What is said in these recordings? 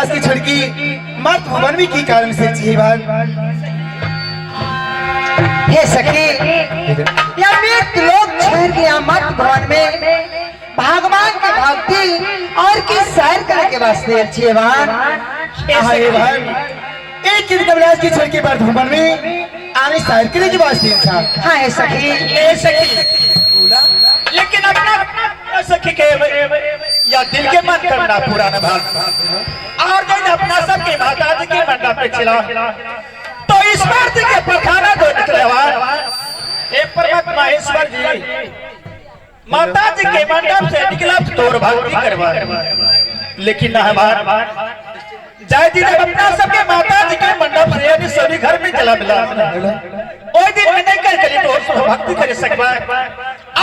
कमलास की छड़की मत भवन भी की कारण से चाहिए भान। हे सखी या मृत लोग छोड़ गया मत भवन में भगवान के भक्ति और की सैर करने के वास्ते अच्छे भान। एक दिन कमलास की छड़की पर भवन में आने सैर करने के वास्ते इंसान। हाँ हे सखी लेकिन अपना सखी के या दिल के मन करना पूरा न भाग और जब अपना सबके माता जी के मंडप पे चला तो ईश्वर जी के पखाना दो निकले हे परमात्मा ईश्वर जी माता जी के मंडप से निकला तोर भक्ति करवा लेकिन न हमार जय दिन अपना सबके माता जी के मंडप से यानी सभी घर में चला मिला ओई दिन में नहीं कर कली तो सो भक्ति कर सकबा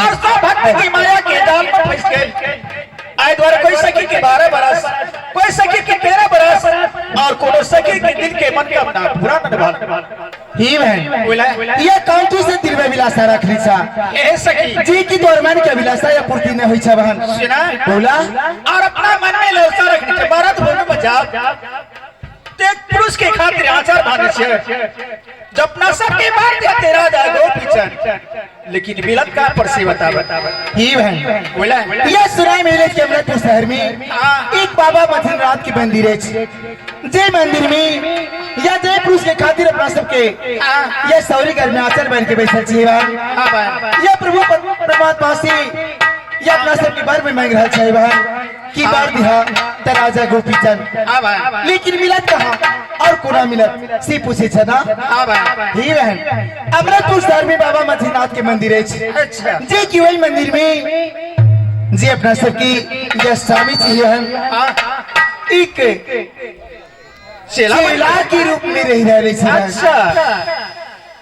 और सो भक्ति की माया के जाल में फंस गए आए द्वारा कोई सखी के 12 बरस कोई सखी के 13 बरस और कोनो सखी के दिल के मन का अपना पूरा न निभा ही बहन ये काउंटी से दिल में विलासा रखली सा ए सखी जी की तोर मन के अभिलाषा या पूर्ति न होई छ बहन सुना बोला और अपना मन में लालसा रखनी चाहिए भारत भूमि में जा एक पुरुष के खातिर आचार माने छे जब न सबके बात दे तेरा जागो पीछन लेकिन मिलत का परसे बता ही बहन बोला ये सुनाई मेरे के अमृतपुर शहर में एक बाबा मथन रात के मंदिर है जे मंदिर में या जय पुरुष के खातिर अपना सबके ये सौरी घर में आचर बन के बैठल छी ये प्रभु परमात्मा से ये अपना सबके बारे में मांग रहा छै बहन की बार दिहा त राजा गोपीचंद लेकिन मिलत कहां और कोना मिलत से पूछे छ ना ही बहन अमृतपुर शहर में बाबा मथुनाथ के मंदिर है अच्छा जे की वही मंदिर में जे अपना सबकी ये स्वामी जी हैं एक चेला के रूप में रह रहे हैं। अच्छा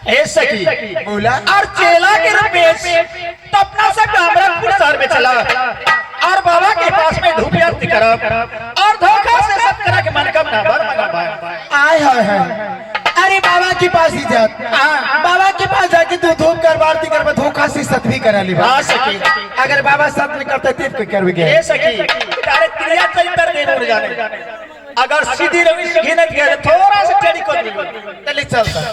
ए सखी बोला और चेला के रूप में तो अपना सब अमृतपुर शहर में चला और बाबा के पास में धूप आरती करब और धोखा से सब तरह के मनोकामना बर मना आए है अरे बाबा के पास ही जा बाबा के पास जाके तू धूप कर आरती कर धोखा से सतवी करा ली हां सखी अगर बाबा सत में करते थे तो कर भी ए सखी तारे क्रिया चरित्र नहीं उड़ जाने अगर सीधी रवि से घिनत गया थोड़ा सा टेढ़ी कर दी चल चल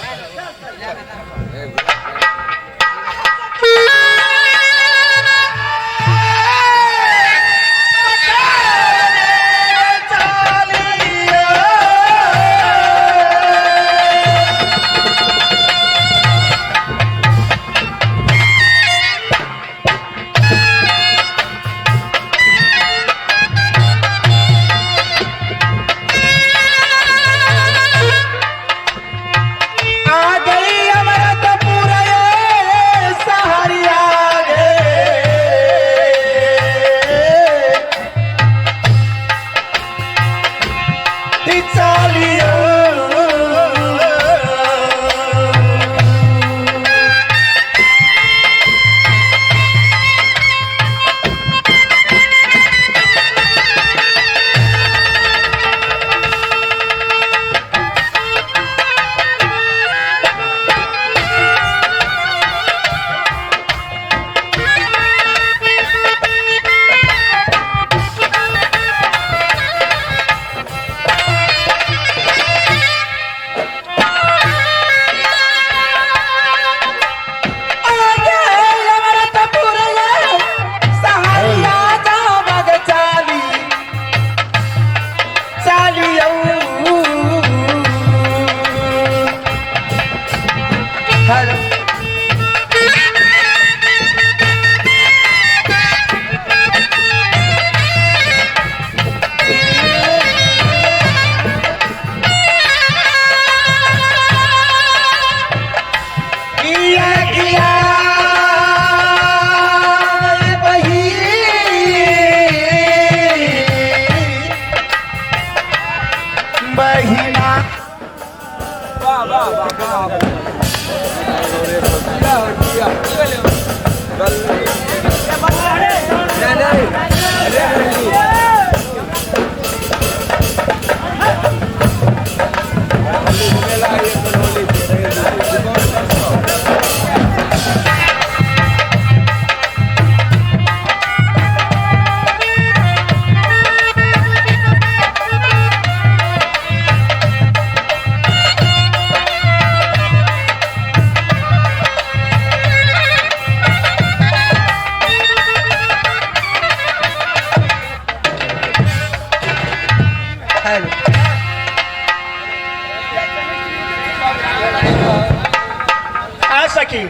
आ सखी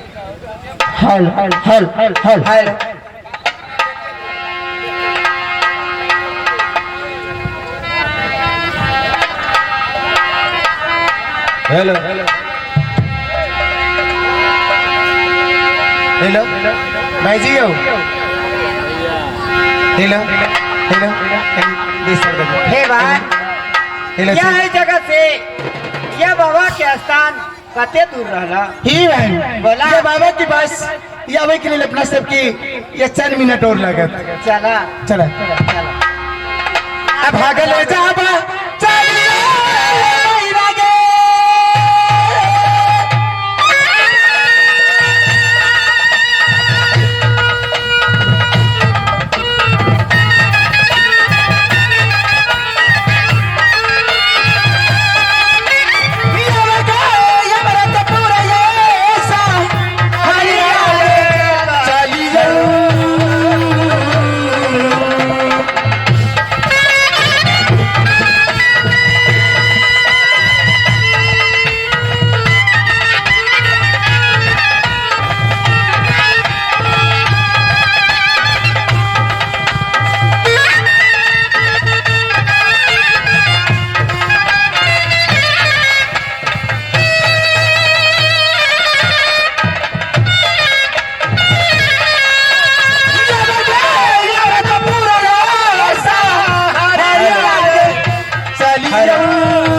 हल हल हल हल हल हेलो हेलो हेलो भाई जी हो हेलो हेलो हे भाई हेलो यह है जगह से यह बाबा के स्थान कते दूर रहला ही भाई बोला। ये बाबा के पास ये आवे के लिए अपना सबकी ये 4 मिनट और लगत चला चला चला अब भागल जाबा चलिए लागे ये मेरा तो पूरा ये सा हरियाणा चली जाऊं चली जाऊं